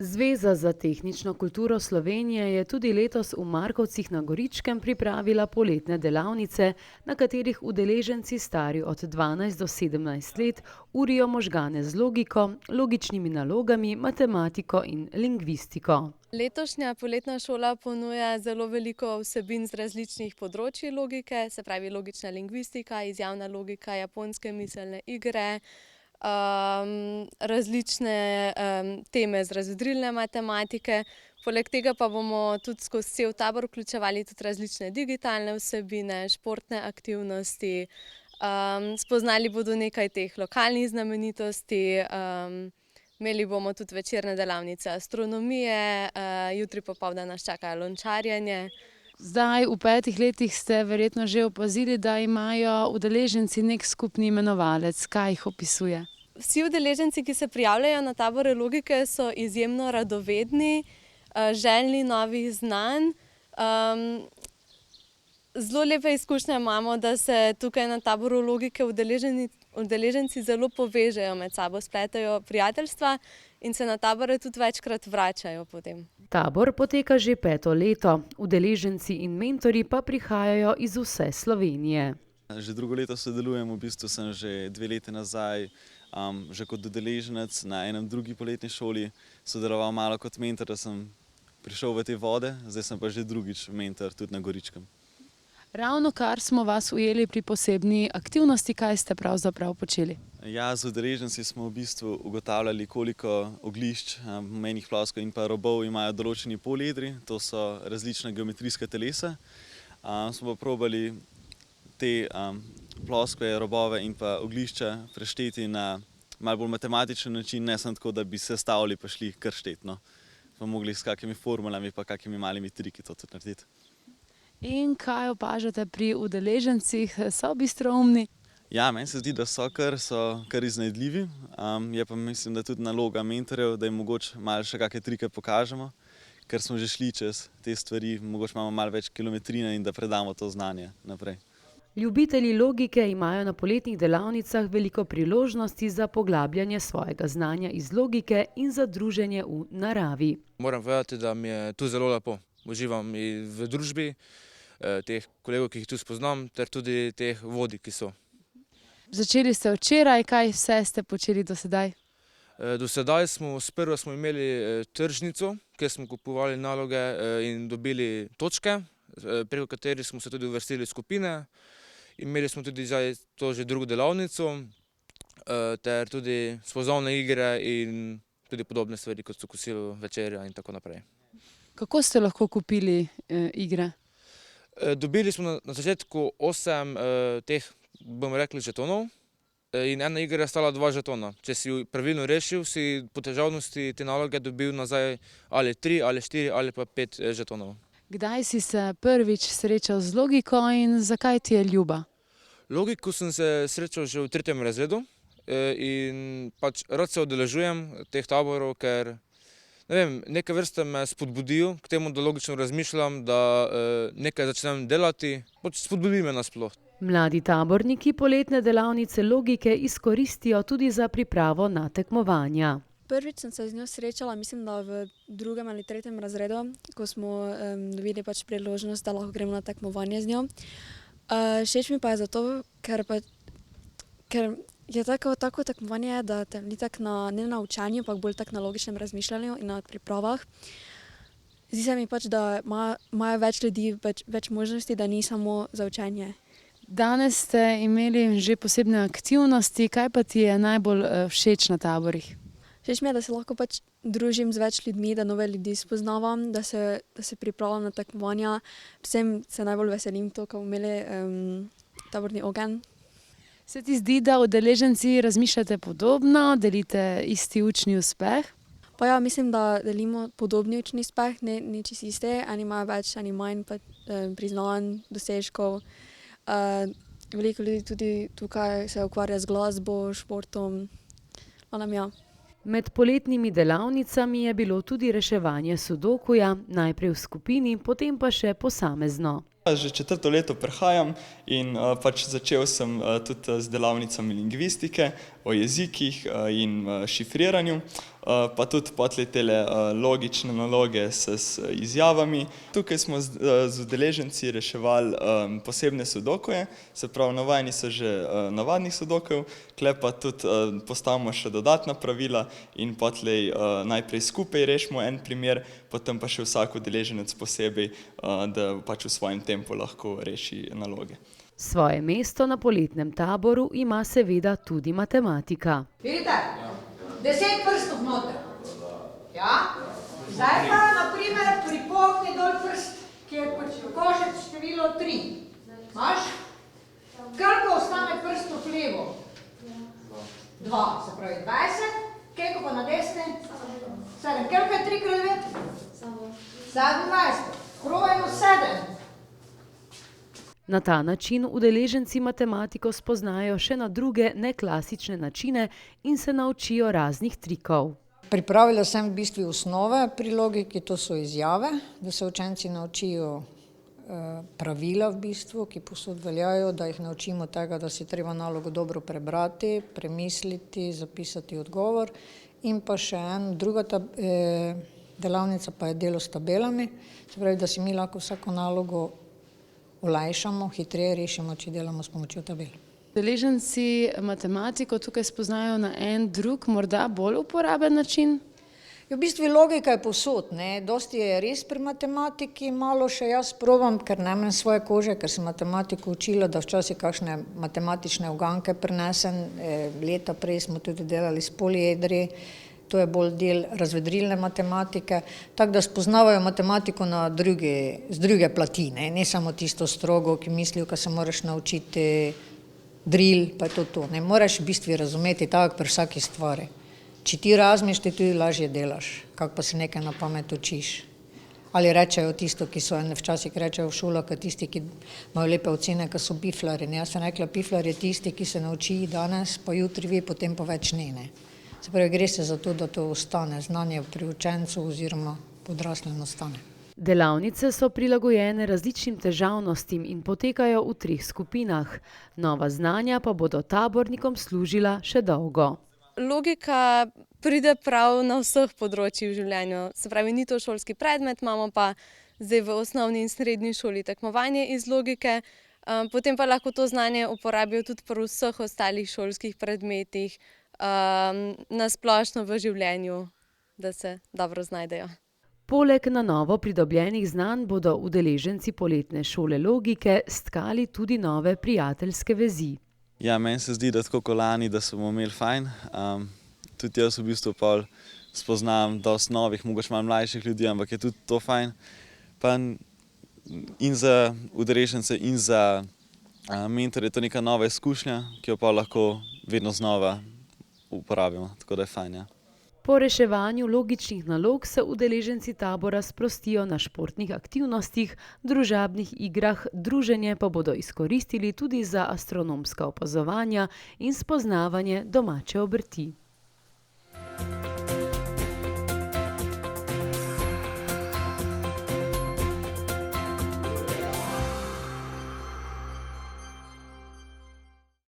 Zveza za tehnično kulturo Slovenije je tudi letos v Markovcih na Goričkem pripravila poletne delavnice, na katerih udeleženci stari od 12 do 17 let urijo možgane z logiko, logičnimi nalogami, matematiko in lingvistiko. Letošnja poletna šola ponuja zelo veliko vsebin z različnih področij logike, se pravi logična lingvistika, izjavna logika, japonske miselne igre, različne teme z razvedrilne matematike. Poleg tega pa bomo tudi skozi cel tabor vključevali tudi različne digitalne vsebine, športne aktivnosti, spoznali bodo nekaj teh lokalnih znamenitosti, imeli bomo tudi večerne delavnice astronomije, jutri popoldne nas čaka lončarjenje. Zdaj v 5 letih ste verjetno že opazili, da imajo udeleženci nek skupni imenovalec. Kaj jih opisuje? Vsi udeleženci, ki se prijavljajo na tabore logike, so izjemno radovedni, željni novih znanj. Zelo lepe izkušnje imamo, da se tukaj na taboru logike udeleženci zelo povežejo med sabo, spletajo prijateljstva in se na tabore tudi večkrat vračajo potem. Tabor poteka že 5. leto, udeleženci in mentorji pa prihajajo iz vse Slovenije. Že drugo leto sodelujem, v bistvu sem že 2 leti nazaj že kot udeleženec na enem drugi poletni šoli sodeloval malo kot mentor, da sem prišel v te vode, zdaj sem pa že drugič mentor tudi na Goričkem. Ravnokar smo vas ujeli pri posebni aktivnosti, kaj ste pravzaprav počeli? Ja, z udeleženci smo v bistvu ugotavljali, koliko oglišč, mejnih ploskv in pa robov imajo določeni poliedri, to so različna geometrijska telesa. Smo pa probali te ploskve, robove in pa oglišča prešteti na malo bolj matematičen način, ne samo tako, da bi se stavili pa šli kar štetno. Smo mogli s kakimi formulami pa kakimi malimi triki to tudi narediti. In kaj opažate pri udeležencih? So bistroumni? Ja, meni se zdi, da so kar iznajdljivi. Je pa mislim, da tudi naloga mentorjev, da jim mogoče malo še kakšne trike pokažemo, ker smo že šli čez te stvari, mogoče imamo malo več kilometrine in da predamo to znanje naprej. Ljubitelji logike imajo na poletnih delavnicah veliko priložnosti za poglabljanje svojega znanja iz logike in za druženje v naravi. Moram povedati, da mi je tu zelo lepo. Uživam in v družbi teh kolegov, ki jih tu spoznam, ter tudi teh vodij, ki so. Začeli ste včeraj, kaj vse ste počeli do sedaj? Do sedaj sprva smo imeli tržnico, kjer smo kupovali naloge in dobili točke, preko katerih smo se tudi uvrstili v skupine. Imeli smo tudi zdaj to že drugo delavnico, ter tudi spoznavne igre in tudi podobne stvari, kot so kosilo, večerja in tako naprej. Kako ste lahko kupili igre? Dobili smo na začetku 8 teh, bomo rekli, žetonov in ena igra je stala 2 žetona. Če si pravilno rešil, si po težavnosti te naloge dobil nazaj ali 3, ali 4, ali pa 5 žetonov. Kdaj si se prvič srečal z logiko in zakaj ti je ljuba? Logiko sem se srečal že v 3. razredu in pač rad se udeležujem teh taborov, ker ne vem, neke vrste me spodbudijo k temu, da logično razmišljam, da nekaj začnem delati, pač spodbudi me nasploh. Mladi taborniki poletne delavnice logike izkoristijo tudi za pripravo na tekmovanja. Prvič sem se z njo srečala, mislim, da v 2. ali 3. razredu, ko smo dobili pač priložnost, da lahko gremo na tekmovanje z njo. Všeč mi pa je zato, ker je tako tekmovanje, da ni tako ne na učenju, ampak bolj tako na logičnem razmišljanju in na pripravah. Zdi se mi pač, da imajo več ljudi več možnosti, da ni samo za učenje. Danes ste imeli že posebne aktivnosti, kaj pa ti je najbolj všeč na taborih? Všeč mi je, da se lahko pač družim z več ljudmi, da nove ljudi spoznavam, da se pripravljam na tekmovanja. Predvsem se najbolj veselim to, ko bomo imeli taborni ogenj. Se ti zdi, da udeleženci razmišljate podobno, delite isti učni uspeh? Pa ja, mislim, da delimo podobni učni uspeh, ne čisto isti, eni imajo več, eni manj priznanj, dosežkov. Veliko ljudi tudi tukaj se ukvarja z glasbo, športom. Ja. Med poletnimi delavnicami je bilo tudi reševanje sudokuja, najprej v skupini, potem pa še posamezno. Že 4. leto prehajam in pač začel sem tudi z delavnicami lingvistike, o jezikih in šifriranju, pa tudi potlej tele logične naloge s izjavami. Tukaj smo z udeleženci reševali posebne sudokuje, se pravi, navajeni so že navadnih sudokujev, tule pa tudi postavimo še dodatna pravila in potlej najprej skupaj rešimo en primer, potem pa še vsak udeleženec posebej, da pač v svojem tempu lahko reši naloge. Svoje mesto na poletnem taboru ima seveda tudi matematika. Vidite? 10 prstov noter. Ja? Zdaj pa, na primer, pripokni dol prst, ki je košec število 3. Imaš? Koliko ostane prstov levo? 2, se pravi 20. Koliko pa na desni? 7. Koliko je 3 krat 9? 27. Probajmo 7. Na ta način udeleženci matematiko spoznajo še na druge neklasične načine in se naučijo raznih trikov. Pripravila sem v bistvu osnove pri logiki, to so izjave, da se učenci naučijo pravila v bistvu, ki povsod veljajo, da jih naučimo tega, da si treba nalogo dobro prebrati, premisliti, zapisati odgovor. In pa še druga delavnica pa je delo s tabelami, se pravi, da si mi lahko vsako nalogo olajšamo, hitreje rešimo, če delamo s pomočjo tabel. Udeleženci matematiko tukaj spoznajo na en drug, morda bolj uporaben način? V bistvu logika je povsod, ne. Dosti je res pri matematiki, malo še jaz probam, ker ne imam svoje kože, ker sem matematiko učila, da včasih kakšne matematične uganke prinesem. Leta prej smo tudi delali s poliedri, to je bolj del razvedrilne matematike, tako da spoznavajo matematiko z druge plati, ne samo tisto strogo, ki mislijo, ko se moraš naučiti drill, pa je to. Ne moraš v bistvu razumeti tako pri vsaki stvari. Če ti razmišljaš, ti tudi lažje delaš, kako pa se nekaj na pamet učiš. Ali rečejo tisto, ki so včasih rečejo v šolah, tisti, ki imajo lepe ocene, ki so piflari. Jaz sem rekla, piflar je tisti, ki se nauči danes, pa jutri ve, potem pa več ne. Se pravi, gre se za to, da to ostane, znanje pri učencu oziroma odraslem ostane. Delavnice so prilagojene različnim težavnostim in potekajo v 3 skupinah. Nova znanja pa bodo tabornikom služila še dolgo. Logika pride prav na vseh področjih v življenju. Se pravi, ni to šolski predmet, imamo pa zdaj v osnovni in srednji šoli tekmovanje iz logike, potem pa lahko to znanje uporabijo tudi pri vseh ostalih šolskih predmetih, na splošno v življenju, da se dobro znajdejo. Poleg na novo pridobljenih znanj bodo udeleženci poletne šole logike stkali tudi nove prijateljske vezi. Ja, meni se zdi, da tako kot lani, da smo imeli fajn. Tudi jaz v bistvu pol spoznam dosti novih, mogoče malo mlajših ljudi, ampak je tudi to fajn. Pa in za udeležence in za mentorje je to neka nova izkušnja, ki jo pa lahko vedno znova uporabimo, tako da je fajn, ja. Po reševanju logičnih nalog se udeleženci tabora sprostijo na športnih aktivnostih, družabnih igrah, druženje pa bodo izkoristili tudi za astronomska opazovanja in spoznavanje domače obrti.